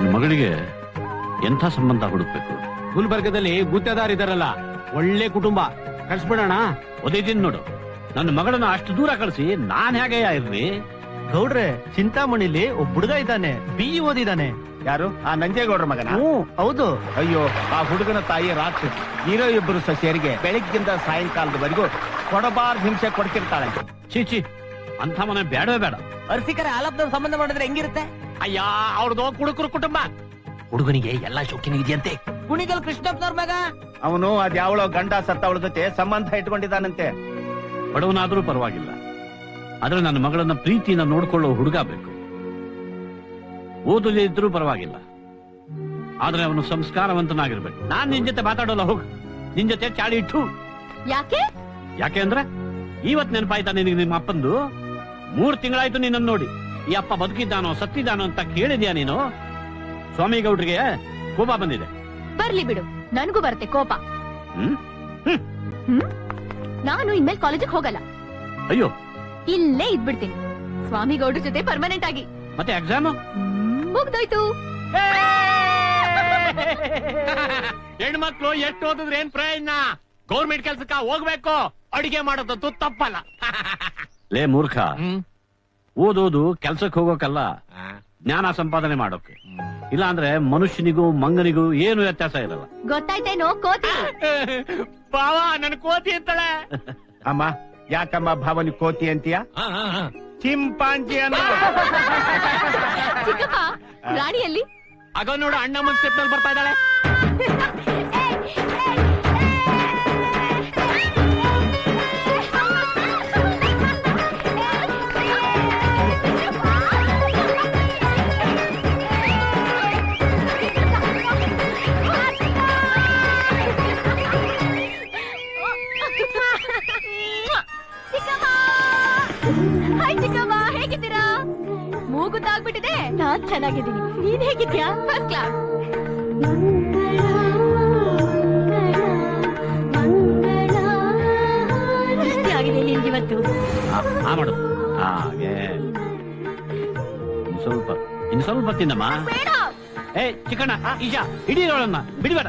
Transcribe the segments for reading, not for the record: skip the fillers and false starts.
ನನ್ನ ಮಗಳಿಗೆ ಎಂಥ ಸಂಬಂಧ ಹುಡುಕ್ಬೇಕು? ಗುಲ್ಬರ್ಗದಲ್ಲಿ ಗುತ್ತೇದಾರ್ ಇದಾರಲ್ಲ, ಒಳ್ಳೆ ಕುಟುಂಬ, ಕಳ್ಸ್ಬಿಡೋಣ. ಓದಿದ್ದೀನಿ ನೋಡು, ನನ್ನ ಮಗಳನ್ನ ಅಷ್ಟು ದೂರ ಕಳಿಸಿ ನಾನ್ ಹೇಗೆ ಇರ್ಲಿ? ಗೌಡ್ರೆ, ಚಿಂತಾಮಣಿಲಿ ಒಬ್ಬ ಹುಡುಗ ಇದ್ದಾನೆ, BE ಓದಿದ್ದಾನೆ. ಯಾರು? ಆ ನಂಜೇಗೌಡ್ರ ಮಗನ? ಹೌದು. ಅಯ್ಯೋ, ಆ ಹುಡುಗನ ತಾಯಿ ರಾಕ್ಷಸ. ಇರೋ ಇಬ್ಬರು ಸೊಸೆಯರಿಗೆ ಬೆಳಗ್ಗಿಂದ ಸಾಯಂಕಾಲದವರೆಗೂ ಕೊಡಬಾರ್ದು ಹಿಂಸೆ ಕೊಡ್ತಿರ್ತಾಳೆ. ಚೀಚಿ, ಅಂಥ ಮನೆ ಬೇಡವೇ ಬೇಡ. ಅರ್ಸಿಕರ ಆಲಪ್ನವ್ರ ಸಂಬಂಧ ಮಾಡಿದ್ರೆ ಹೆಂಗಿರುತ್ತೆ? ಅಯ್ಯ, ಅವ್ರದ್ದು ಕುಡುಕರು ಕುಟುಂಬ. ಹುಡುಗನಿಗೆ ಎಲ್ಲಾ ಶೋಕಿನೂ ಇದೆಯಂತೆ. ಕುಣಿಗಲ್ ಕೃಷ್ಣಪ್ಪನವ್ರ ಮಗ ಅವನು ಅದ್ಯಾವಳೋ ಗಂಡ ಸತ್ತವಳ ಜೊತೆ ಸಂಬಂಧ ಇಟ್ಕೊಂಡಿದ್ದಾನಂತೆ. ಬಡವನಾದ್ರೂ ಪರವಾಗಿಲ್ಲ, ಆದ್ರೆ ನನ್ನ ಮಗಳನ್ನ ಪ್ರೀತಿನ ನೋಡ್ಕೊಳ್ಳೋ ಹುಡುಗ ಬೇಕು. ಓದದೇ ಇದ್ರೂ ಪರವಾಗಿಲ್ಲ, ಆದ್ರೆ ಅವನು ಸಂಸ್ಕಾರವಂತನಾಗಿರ್ಬೇಕು. ನಾನ್ ನಿನ್ ಜೊತೆ ಮಾತಾಡೋಲ್ಲ, ಹೋಗ್ ನಿನ್ ಜೊತೆ ಚಾಳಿ ಇಟ್ಟು. ಯಾಕೆ ಅಂದ್ರೆ ಇವತ್ ನೆನಪಾಯ್ತಾ ನಿನಗೆ ನಿಮ್ಮ ಅಪ್ಪಂದು? 3 ತಿಂಗಳಾಯ್ತು ನಿನ್ನನ್ನು ನೋಡಿ. ಈ ಅಪ್ಪ ಬದುಕಿದ್ದಾನೋ ಸತ್ತಿದ್ದಾನೋ ಅಂತ ಕೇಳಿದ್ಯಾ ನೀನು? ಸ್ವಾಮಿಗೌಡ್ರಿಗೆ ಕೋಪ ಬಂದಿದೆ. ಬರ್ಲಿ ಬಿಡು, ನನ್ಗೂ ಬರುತ್ತೆ ಕೋಪ. ನಾನು ಇನ್ಮೇಲೆ ಕಾಲೇಜಿಗೆ ಹೋಗಲ್ಲ. ಅಯ್ಯೋ, ಇಲ್ಲೇ ಇದ್ಬಿಡ್ತೀನಿ ಸ್ವಾಮಿಗೌಡ್ರ ಜೊತೆ ಪರ್ಮನೆಂಟ್ ಆಗಿ. ಮತ್ತೆ ಎಕ್ಸಾಮ್ ಮುಗ್ದೋಯ್ತು. ಹೆಣ್ಮಕ್ಳು ಎಷ್ಟು ಓದಿದ್ರೆ ಏನ್ ಪ್ರಯೋಜನ? ಗೌರ್ಮೆಂಟ್ ಕೆಲ್ಸಕ್ಕ ಹೋಗ್ಬೇಕು, ಅಡಿಗೆ ಮಾಡೋದು ತಪ್ಪಲ್ಲ. ಲೇ ಮೂರ್ಖ, ಓದೋದು ಕೆಲ್ಸಕ್ಕೆ ಹೋಗೋಕಲ್ಲ, ಜ್ಞಾನ ಸಂಪಾದನೆ ಮಾಡೋಕೆ. ಇಲ್ಲ ಅಂದ್ರೆ ಮನುಷ್ಯನಿಗೂ ಮಂಗನಿಗೂ ಏನು ವ್ಯತ್ಯಾಸ ಇರಲ್ಲ. ಗೊತ್ತಾಯ್ತೇನೋ ಕೋತಿ? ಬಾವ, ನನ್ ಕೋತಿ ಅಂತಾಳೆ. ಅಮ್ಮ, ಯಾಕಮ್ಮ ಭಾವನಿ ಕೋತಿ ಅಂತೀಯ? ಚಿಂಪಾಂಜಿ ಅನ್ನೋ. ಚಿಕ್ಕಪ್ಪ, ರಾಣಿಯಲ್ಲಿ ಆಗ ನೋಡು, ಅಣ್ಣಮ್ಮನ್ ಸ್ಟೆಪ್ ನಲ್ಲಿ ಬರ್ತಾ ಇದ್ದಾಳೆ. ಹಾಯ್ ಚಿಕ್ಕಮ್ಮ, ಹೇಗಿದ್ದೀರಾ? ಮೂಗುತ್ತಾಗ್ಬಿಟ್ಟಿದೆ. ನಾನ್ ಚೆನ್ನಾಗಿದ್ದೀನಿ, ನೀನ್ ಹೇಗಿದ್ಯಾ? First class. ಆಗಿದೆ ನಿನ್ಗಿವತ್ತು. ಮಾಡು ಹಾಗೆ. ಇನ್ನು ಸ್ವಲ್ಪ ತಿನ್ನಮ್ಮ. ಬೇಡ. ಏ ಚಿಕ್ಕಣ್ಣ, ಈಶಾ, ಹಿಡೀರೋಳನ್ನ ಬಿಡಿಬೇಡ.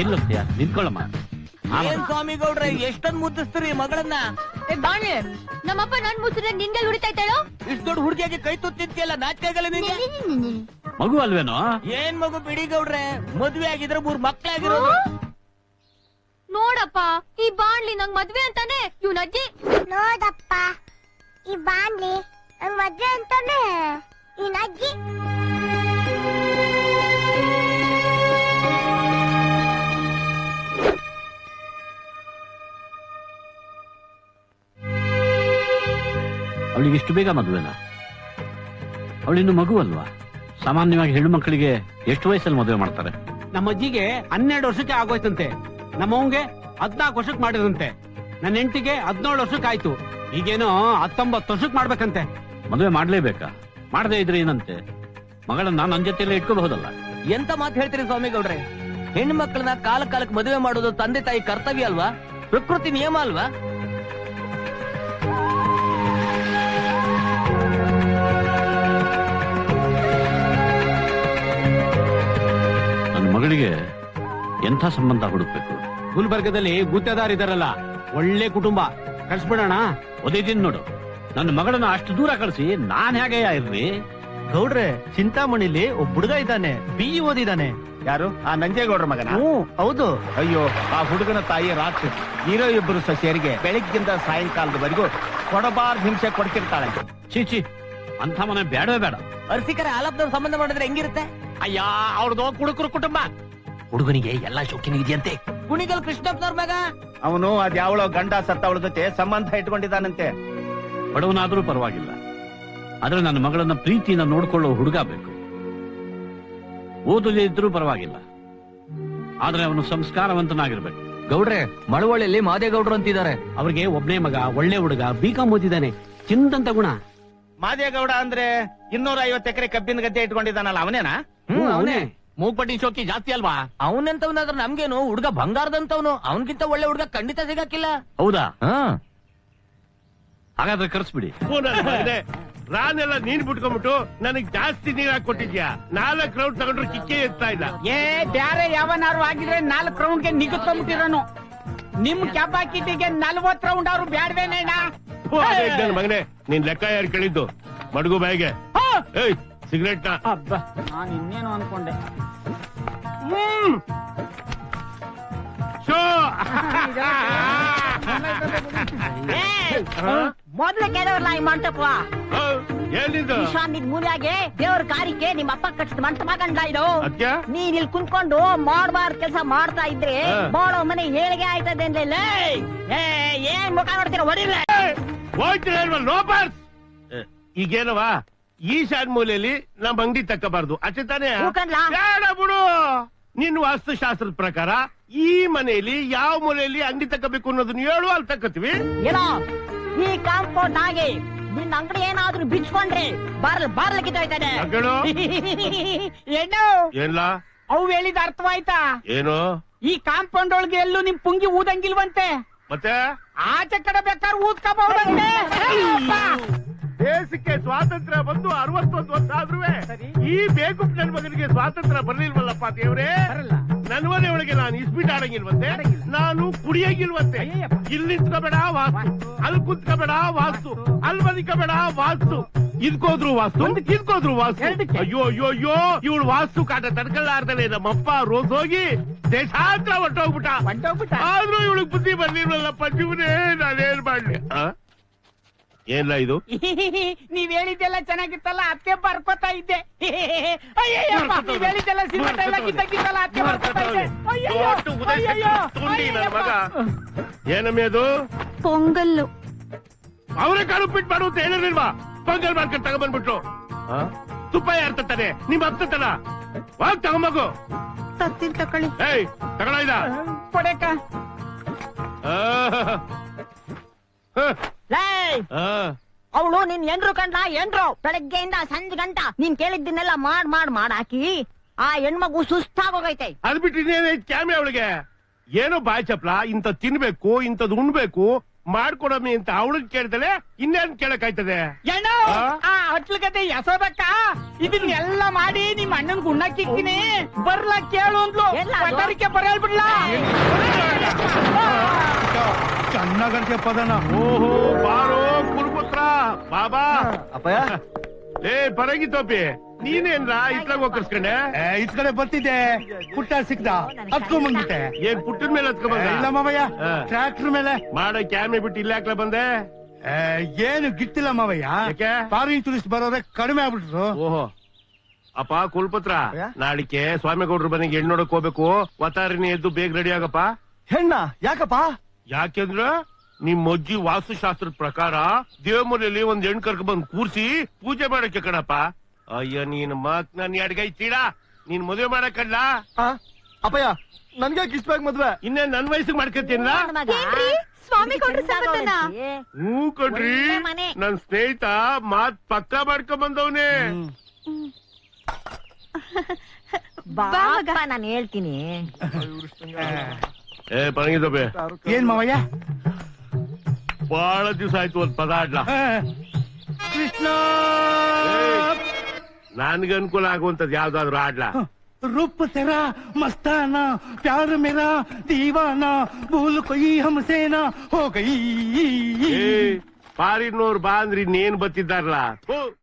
ಎಲ್ಲೋಗ್ತೀಯ? ನಿಂತ್ಕೊಳ್ಳಮ್ಮ. ಏನ್ ಸ್ವಾಮಿಗೌಡ್ರೆ, ಎಷ್ಟೊಂದ್ ಮುದ್ದಿಸ್ತೀರಿ ಮಗಳನ್ನ? ಬಾಣೆ, ನಮ್ಮಪ್ಪ ನನ್ ಮುಚ್ಚಿದ್ರೆ ನಿನ್ಗೆಲ್ ಹೊಡಿತಾ ಇದ್ದಾಳೋ? ಇಷ್ಟು ದೊಡ್ಡ ಹುಡುಗಿಯಾಗಿ ಕೈ ತುತ್ತಿದ್ಯಲ್ಲ, ನಾಚಿಕೆ ಆಗಲ್ಲ ನಿಂಗೆ? ಮಗು ಅಲ್ವೇನೋ? ಏನ್ ಮಗು ಬಿಡಿ ಗೌಡ್ರೆ, ಮದ್ವೆ ಆಗಿದ್ರೆ 3 ಮಕ್ಳಾಗಿರೋದು. ನೋಡಪ್ಪ, ಈ ಬಾಣ್ಲಿ ನಂಗ್ ಮದ್ವೆ ಅಂತಾನೆ ಇವ್ನ ಅಜ್ಜಿ. ನೋಡಪ್ಪ, ಈ ಬಾಂಡ್ಲಿ ನಂಗ್ ಮದ್ವೆ ಅಂತಾನೆ ಇವ್ನ ಅಜ್ಜಿ. ಅವಳಿಗೆ ಇಷ್ಟು ಬೇಗ ಮದುವೆನಾ? ಅವಳಿನ್ನು ಮಗು ಅಲ್ವಾ? ಸಾಮಾನ್ಯವಾಗಿ ಹೆಣ್ಣು ಮಕ್ಕಳಿಗೆ ಎಷ್ಟು ವಯಸ್ಸಲ್ಲಿ ಮದುವೆ ಮಾಡ್ತಾರೆ? ನಮ್ಮ ಅಜ್ಜಿಗೆ 12 ವರ್ಷಕ್ಕೆ ಆಗೋಯ್ತಂತೆ, ನಮ್ಮವಂಗೆ 14 ವರ್ಷಕ್ಕೆ ಮಾಡಿದಂತೆ, ನನ್ನ ಹೆಂಡತಿಗೆ 17 ವರ್ಷಕ್ಕೆ ಆಯ್ತು. ಈಗೇನೋ 19 ವರ್ಷಕ್ಕೆ ಮಾಡ್ಬೇಕಂತೆ. ಮದುವೆ ಮಾಡ್ಲೇಬೇಕಾ? ಮಾಡದೇ ಇದ್ರೆ ಏನಂತೆ? ಮಗಳನ್ನ ನನ್ನ ಜೊತೆಯಲ್ಲೇ ಇಟ್ಕೋಬಹುದಲ್ಲ? ಎಂತ ಮಾತು ಹೇಳ್ತೀರಿ ಸ್ವಾಮಿಗೌಡ್ರೆ? ಹೆಣ್ಣು ಮಕ್ಕಳನ್ನ ಕಾಲಕ್ಕೆ ಮದುವೆ ಮಾಡೋದು ತಂದೆ ತಾಯಿ ಕರ್ತವ್ಯ ಅಲ್ವಾ? ಪ್ರಕೃತಿ ನಿಯಮ ಅಲ್ವಾ? ನನ್ನ ಮಗಳಿಗೆ ಎಂಥ ಸಂಬಂಧ ಹುಡುಕ್ಬೇಕು? ಗುಲ್ಬರ್ಗದಲ್ಲಿ ಗುತ್ತೇದಾರ್ ಇದಾರಲ್ಲ, ಒಳ್ಳೆ ಕುಟುಂಬ, ಕಳ್ಸ್ಬಿಡೋಣ. ಓದಿದ್ದೀನಿ ನೋಡು, ನನ್ನ ಮಗಳನ್ನ ಅಷ್ಟು ದೂರ ಕಳಿಸಿ ನಾನ್ ಹೇಗೆ ಇರ್ಲಿ? ಗೌಡ್ರೆ, ಚಿಂತಾಮಣಿಲಿ ಒಬ್ಬ ಹುಡುಗ ಇದ್ದಾನೆ, BE ಓದಿದ್ದಾನೆ. ಯಾರು? ಆ ನಂಜೇಗೌಡ್ರ ಮಗನ? ಹೌದು. ಅಯ್ಯೋ, ಆ ಹುಡುಗನ ತಾಯಿ ರಾಕ್ಷಸ. ಇರೋ ಇಬ್ಬರು ಸೊಸೆಯರಿಗೆ ಬೆಳಗ್ಗಿಂದ ಸಾಯಂಕಾಲದವರೆಗೂ ಕೊಡಬಾರ್ದು ಹಿಂಸೆ ಕೊಡ್ತಿರ್ತಾಳೆ. ಚೀಚಿ, ಅಂಥ ಮನೆ ಬೇಡವೇ ಬೇಡ. ಅರ್ಸಿಕರ ಆಲಪ್ನವ್ರ ಸಂಬಂಧ ಮಾಡಿದ್ರೆ ಹೆಂಗಿರುತ್ತೆ? ಅಯ್ಯ, ಅವ್ರದ್ದು ಕುಡುಕರು ಕುಟುಂಬ. ಹುಡುಗನಿಗೆ ಎಲ್ಲಾ ಶೋಕಿನೂ ಇದೆಯಂತೆ. ಕುಣಿಗಲ್ ಕೃಷ್ಣಪ್ಪನವ್ರ ಮಗ ಅವನು ಅದ್ಯಾವಳೋ ಗಂಡ ಸತ್ತವಳ ಜೊತೆ ಸಂಬಂಧ ಇಟ್ಕೊಂಡಿದ್ದಾನಂತೆ. ಬಡವನಾದ್ರೂ ಪರವಾಗಿಲ್ಲ, ಆದ್ರೆ ನನ್ನ ಮಗಳನ್ನ ಪ್ರೀತಿನ ನೋಡ್ಕೊಳ್ಳೋ ಹುಡುಗ ಬೇಕು. ಓದದೇ ಇದ್ರೂ ಪರವಾಗಿಲ್ಲ, ಆದ್ರೆ ಅವನು ಸಂಸ್ಕಾರವಂತನಾಗಿರ್ಬೇಕು. ಗೌಡ್ರೆ, ಮಳವಳ್ಳಿಯಲ್ಲಿ ಮಾದೇಗೌಡ್ರು ಅಂತಿದ್ದಾರೆ. ಅವ್ರಿಗೆ ಒಬ್ನೇ ಮಗ, ಒಳ್ಳೆ ಹುಡುಗ, BCom ಓದಿದ್ದಾನೆ, ಚಿಂದಂತ ಗುಣ. ಮಾದೇಗೌಡ ಅಂದ್ರೆ 250 ಎಕರೆ ಕಬ್ಬಿನ ಗದ್ದೆ ಇಟ್ಕೊಂಡಿದ್ದಾನಲ್ಲ, ಅವನೇನಾ? ಅವನೇ. ಮೂಗ್ಪಟ್ಟಿ ಶೋಕಿ ಜಾಸ್ತಿ ಅಲ್ವಾ? ಅವನೆಂತವನಾದ್ರೆ ನಮ್ಗೇನು, ಹುಡ್ಗ ಬಂಗಾರದಂತವನು. ಅವನ್ಗಿಂತ ಒಳ್ಳೆ ಹುಡ್ಗ ಖಂಡಿತ ಸಿಗಕ್ಕಿಲ್ಲ. ಹೌದಾ? ಹಾಗಾದ್ರೆ ಕರ್ಸ್ಬಿಡಿ. ರಾನೆಲ್ಲ ನೀನ್ ಬಿಟ್ಕೊಂಡ್ಬಿಟ್ಟು ನನಗ್ ಜಾಸ್ತಿ ನೀರ್ ಹಾಕೊಟ್ಟಿದ್ಯಾ. 4 ರೌಂಡ್ ತಗೊಂಡ್ರು ಕಿಕ್ಕೇ ಇರ್ತಾ ಇಲ್ಲ. ಬ್ಯಾರೆ ಯಾವನಾರು ಆಗಿದ್ರೆ 4 ರೌಂಡ್ಗೆ ನಿಗತ್ಕೊಂಡ್ಬಿಟ್ಟಿರೋನು. ನಿಮ್ ಕೆಪಾಸಿಟಿಗೆ 40 ರೌಂಡ್ ಅವ್ರು ಬ್ಯಾಡ್ವೇನೇನ? ನನ್ ಮಗನೇ, ನೀನ್ ಲೆಕ್ಕ ಯಾರು ಕೇಳಿದ್ದು? ಮಡಗು ಬಾಯಿಗೆ. ಏಯ್ ಸಿಗರೇಟ್ ನ. ನಾನು ಇನ್ನೇನು ಅನ್ಕೊಂಡೆ. ಮೊದ್ಲು ಕೇಳೋರ್ಲ ಈ ಮಂಟಪ ಏನಿದು? ನಿನ್ ಮೂಲ್ಯಾಗೆ ದೇವ್ರ ಕಾರಿಕೆ ನಿಮ್ಮ ಅಪ್ಪ ಕಟ್ಟಿದ ಮಂಟಪ ಕಂಡ ಇದು. ಅದ್ಕೆ ನೀನ್ ಇಲ್ಲಿ ಕುಂತ್ಕೊಂಡು ಮಾಡಬಾರ್ದು ಕೆಲಸ ಮಾಡ್ತಾ ಇದ್ರೆ ಬಾಳೋ ಮನೆ ಹೇಳಿಗೆ ಆಯ್ತದೆ ಅಂದ್ಲೇ. ಏನ್ ಮುಖ ನೋಡ್ತೀರ? ಹೊಡಿಲ್ಲ ಹೋಯ್ತೀರ ಲೋಪರ್ಸ್. ಈಗೇನವ ಈಶಾನ್ ಮೂಲೆಯಲ್ಲಿ ನಮ್ ಅಂಗಡಿ ತಕ್ಕಬಾರ್ದು ಅಷ್ಟೇ ತಾನೇ? ಬೇಡ ಬಿಡು. ನಿನ್ ವಾಸ್ತುಶಾಸ್ತ್ರದ ಪ್ರಕಾರ ಈ ಮನೆಯಲ್ಲಿ ಯಾವ ಮೂಲೆಯಲ್ಲಿ ಅಂಗಡಿ ತಕ್ಕಬೇಕು ಅನ್ನೋದನ್ನ ಹೇಳು, ಅಲ್ಲಿ ತಕ್ಕತ್ತೀವಿ. ಏನೋ ಈ ಕಾಂಪೌಂಡ್ ಆಗಿ ನಿನ್ ಅಂಗಡಿ ಏನಾದ್ರೂ ಬಿಚ್ಕೊಂಡ್ರೆ ಬಾರ್ಲಕ್ಕಿದ್ದಾಯ್ತಾನೆ. ಏನು ಏನ್ಲ ಅವು ಹೇಳಿದ ಅರ್ಥವಾಯ್ತಾ? ಏನು? ಈ ಕಾಂಪೌಂಡ್ ಒಳಗೆ ಎಲ್ಲೂ ನಿಮ್ ಪುಂಗಿ ಊದಂಗಿಲ್ವಂತೆ. ಮತ್ತೆ ಆಚೆ ಕಡೆ ಬೇಕಾದ್ರೆ ಊದ್ಕೋಬಹುದಂತೆ. ದೇಶಕ್ಕೆ ಸ್ವಾತಂತ್ರ್ಯ ಬಂದು 61 ವರ್ಷ ಆದ್ರೂ ಈ ಬೇಕುಪ್ ನನ್ ಮಗನಿಗೆ ಸ್ವಾತಂತ್ರ್ಯ ಬರ್ಲಿಲ್ವಲ್ಲಪ್ಪ ದೇವ್ರೆ. ನನ್ನ ಮನೆ ಒಳಗೆ ನಾನು ಇಸ್ಪೀಟ್ ಆಡಂಗಿಲ್ವಂತೆ, ನಾನು ಕುಡಿಯಂಗಿಲ್ವಂತೆ. ಇಲ್ಲಿ ನಿಂತ್ಕೋಬೇಡ ವಾಸ್ತು, ಅಲ್ಲಿ ಕುತ್ಕೋಬೇಡ ವಾಸ್ತು, ಅಲ್ಲಿ ಬದುಕಬೇಡ ವಾಸ್ತು. ಇದ್ಕೋದ್ರು ವಾಸ್ತು, ಇದ್ಕೋದ್ರು ವಾಸ್ತು. ಅಯ್ಯೋ ಅಯ್ಯೋ ಅಯ್ಯೋ, ಇವಳು ವಾಸ್ತು ಕಾಟ ತಡ್ಕೊಳ್ಳಾರ್ದನೆ ನಮ್ಮಪ್ಪ ರೋಸ್ ಹೋಗಿ ದೇಶಾಂತರ ಹೊಟ್ಟೋಗ್ಬಿಟ್ಟ. ಆದ್ರೂ ಇವಳಿಗೆ ಬುದ್ಧಿ ಬರ್ಲಿಲ್ವಲ್ಲಪ್ಪ ಜೀವನೇ, ನಾನೇನ್ ಮಾಡ್ಲಿ? ಏನ್ಲ ಇದು? ನೀವ್ ಹೇಳಿದ್ದೆಲ್ಲ ಚೆನ್ನಾಗಿತ್ತಲ್ಲ, ಅದಕ್ಕೆ ಬರ್ಕೋತಾ ಇದ್ದೆ. ನೀವ್ ಹೇಳಿದ್ದೆಲ್ಲ ಸಿನಿಮಾ ಗಿದ್ದಲ್ಲ, ಅದಕ್ಕೆ ಬರ್ಕೋತಾ ಇದ್ದೆ. ಮಗ ಏನಮ್ಮಿ ಅದು? ಪೊಂಗಲ್ಲು. ಅವರೇ ಕಾಳು ಪಿಟ್ ಮಾಡು ಅಂತ ಹೇಳಿರ್ಲಿಲ್ವಾ? ಪೊಂಗಲ್ ಮಾಡ್ಕೊಂಡು ತಗೊಂಡ್ಬಂದ್ಬಿಟ್ರು. ತುಪ್ಪ ಯಾರು ತತ್ತಾನೆ? ನಿಮ್ ಹತ್ತನ ಹೋಗ್ ತಗೊಂಬಗು. ತತ್ತಿಲ್ ತಕೊಳ್ಳಿ. ಏಯ್ ತಗೊಳ ಇದ ಕೊಡಕ. ಅವಳು ನಿನ್ ಎಂಡ್ರು ಕಂಡ್ಲ ಎಂಡ್ರು. ಬೆಳಗ್ಗೆಯಿಂದ ಸಂಜೆ ಗಂಟ ನೀನ್ ಕೇಳಿದ್ದನ್ನೆಲ್ಲ ಮಾಡಾಕಿ ಆ ಹೆಣ್ಮಗು ಸುಸ್ತಾಗೋಗೈತೆ. ಅದ್ ಬಿಟ್ಟು ಇನ್ನೇನೈತ್ ಕ್ಯಾಮೆ ಅವಳಿಗೆ? ಏನೋ ಬಾಯ್ ಚಪ್ಲ, ಇಂತ ತಿನ್ಬೇಕು ಇಂಥದ್ ಉಣ್ಬೇಕು ಮಾಡ್ಕೊಡಮ್ಮಿ ಅಂತ ಅವಳಿಗೆ ಕೇಳ್ತಾಳೆ, ಇನ್ನೇನ್ ಕೇಳಕ್ಕಾಯ್ತದೆ? ಏನು ಹಟ್ಲಕತೆ ಎಸೋದಕ್ಕ? ಇದನ್ನೆಲ್ಲ ಮಾಡಿ ನಿಮ್ ಅಣ್ಣನ್ ಗುಣ್ಣಕ್ಕಿಕ್ಕಿನಿ, ಬರ್ಲ ಕೇಳು ಅಂದ್ಲು. ಪದರಿಕೆ ಬರಲ್ಬಿಡ್ಲ. ಚೆನ್ನಾಗಂತೆ ಪದನ. ಓಹೋ ಬಾರೋ ಕುರುಪುತ್ರ ಬಾಬಾ. ಅಪ್ಪಯ್ಯ ಏ ಪರಗಿ ತೋಪಿ, ನೀನೇನ್ರ ಇತ್ಲಾಗ ಹೋಗ್ಕರ್ಸ್ಕೊಂಡೆ? ಇತ್ ಕಡೆ ಬರ್ತಿದ್ದೆ, ಪುಟ್ಟ ಸಿಕ್ದ ಹತ್ಕೊಂಡ್ಬಂದ್ಬಿಟ್ಟೆ. ಏನ್ ಪುಟ್ಟದ ಮೇಲೆ ಹತ್ಕೊಂಡ್ ಇಲ್ಲ ಮಾವಯ್ಯ, ಟ್ರ್ಯಾಕ್ಟರ್ ಮೇಲೆ. ಮಾಡೋ ಕ್ಯಾಮೆ ಬಿಟ್ಟು ಇಲ್ಲ ಹಾಕ್ಲ ಬಂದೆ? ಏನು ಗಿಟ್ಟಿಲ್ಲ ಮಾವಯ್ಯ. ಯಾಕೆ? ಫಾರಿನ್ ಟೂರಿಸ್ಟ್ ಬರೋರೆ ಕಡಿಮೆ ಆಗ್ಬಿಟ್ರು. ಓಹೋ ಅಪ್ಪ ಕುಲ್ಪುತ್ರ, ನಾಳಿಕೆ ಸ್ವಾಮಿಗೌಡ್ರ ಮನೆಗೆ ಹೆಣ್ಣು ನೋಡಕ್ ಹೋಗ್ಬೇಕು. ಒತ್ತಾರಿನಿ ಎದ್ದು ಬೇಗ ರೆಡಿ ಆಗಪ್ಪ. ಹೆಣ್ಣ ಯಾಕಪ್ಪ? ಯಾಕೆಂದ್ರ ನಿಮ್ ಅಜ್ಜಿ ವಾಸ್ತುಶಾಸ್ತ್ರದ ಪ್ರಕಾರ ದೇವಮೂಲೆಯಲ್ಲಿ ಒಂದ್ ಹೆಣ್ಣು ಕರ್ಕ ಬಂದ್ ಕೂರ್ಸಿ ಪೂಜೆ ಮಾಡಕ್ಕೆ ಕಣಪ್ಪ. ಅಯ್ಯ ನೀನ್ ಮಕ್ ನನ್ ಅಡ್ಗೈ ಚೀಡ, ನೀನ್ ಮದುವೆ ಮಾಡಕ್ಕಲ್ಲ. ಅಪ್ಪಯ್ಯ ನನ್ಗೆ ಇಷ್ಟವಾಗಿ ಮದ್ವೆ. ಇನ್ನೇ ನನ್ ವಯಸ್ಸಿಗೆ ಮಾಡ್ಕತ್ತೀನ? ಸ್ವಾಮಿ ಕೊಡ್ರಿ ಸಂಬಂಧನ. ಹ್ಞೂ ಕಣ್ರಿ, ನನ್ ಸ್ನೇಹಿತ ಮಾತ್ ಪಕ್ಕ ಮಾಡ್ಕೊಂಡ್ ಬಂದವನೇ. ನಾನು ಹೇಳ್ತೀನಿ. ಏ ಪರಂಗಿದಬ್ಬೆ, ಏನ್ ಮಾವಯ್ಯ? ಬಹಳ ದಿವಸ ಆಯ್ತು ಒಂದ್ ಪದ ಆಡ್ಲಾ. ಕೃಷ್ಣ ನನ್ಗೆ ಅನುಕೂಲ ಆಗುವಂತದ್ ಯಾವ್ದಾದ್ರು ಆಡ್ಲಾ. रूप तेरा मस्ताना, प्यार मेरा दीवाना, भूल कोई हमसे ना हो गई. ಪಾರಿನೋರ್ ಬಾ ಅಂದ್ರಿ ಇನ್ನೇನ್ ಬತ್ತಿದ್ದಾರಲ್ಲ.